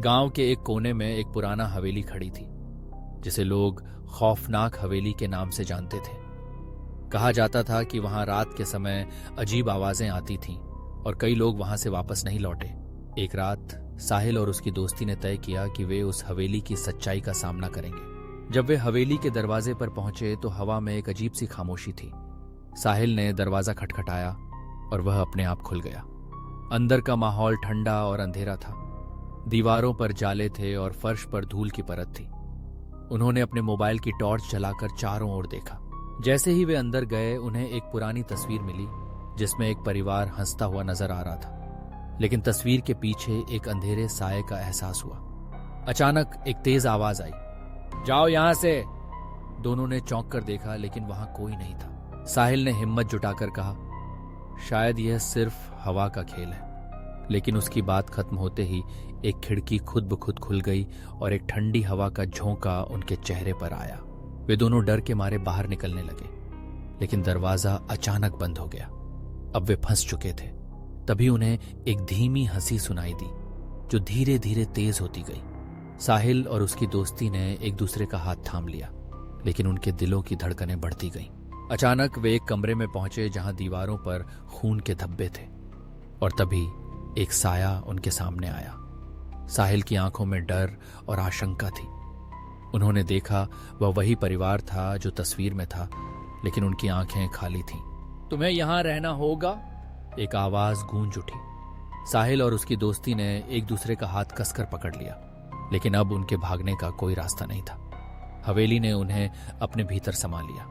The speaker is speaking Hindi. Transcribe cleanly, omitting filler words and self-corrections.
गांव के एक कोने में एक पुराना हवेली खड़ी थी, जिसे लोग खौफनाक हवेली के नाम से जानते थे। कहा जाता था कि वहां रात के समय अजीब आवाजें आती थीं और कई लोग वहां से वापस नहीं लौटे। एक रात साहिल और उसकी दोस्ती ने तय किया कि वे उस हवेली की सच्चाई का सामना करेंगे। जब वे हवेली के दरवाजे पर पहुंचे तो हवा में एक अजीब सी खामोशी थी। साहिल ने दरवाजा खटखटाया और वह अपने आप खुल गया। अंदर का माहौल ठंडा और अंधेरा था। दीवारों पर जाले थे और फर्श पर धूल की परत थी। उन्होंने अपने मोबाइल की टॉर्च जलाकर चारों ओर देखा। जैसे ही वे अंदर गए उन्हें एक पुरानी तस्वीर मिली जिसमें एक परिवार हंसता हुआ नजर आ रहा था, लेकिन तस्वीर के पीछे एक अंधेरे साये का एहसास हुआ। अचानक एक तेज आवाज आई, जाओ यहां से। दोनों ने चौंक कर देखा, लेकिन वहां कोई नहीं था। साहिल ने हिम्मत जुटाकर कहा, शायद यह सिर्फ हवा का खेल है। लेकिन उसकी बात खत्म होते ही एक खिड़की खुद ब खुद खुल गई और एक ठंडी हवा का झोंका उनके चेहरे पर आया। वे दोनों डर के मारे बाहर निकलने लगे, लेकिन दरवाजा अचानक बंद हो गया। अब वे फंस चुके थे। तभी उन्हें एक धीमी हंसी सुनाई दी जो धीरे धीरे तेज होती गई। साहिल और उसकी दोस्ती ने एक दूसरे का हाथ थाम लिया, लेकिन उनके दिलों की धड़कनें बढ़ती गईं। अचानक वे एक कमरे में पहुंचे जहां दीवारों पर खून के धब्बे थे, और तभी एक साया उनके सामने आया। साहिल की आंखों में डर और आशंका थी। उन्होंने देखा वह वही परिवार था जो तस्वीर में था, लेकिन उनकी आंखें खाली थीं। तुम्हें यहां रहना होगा, एक आवाज गूंज उठी। साहिल और उसकी दोस्ती ने एक दूसरे का हाथ कसकर पकड़ लिया, लेकिन अब उनके भागने का कोई रास्ता नहीं था। हवेली ने उन्हें अपने भीतर समा लिया।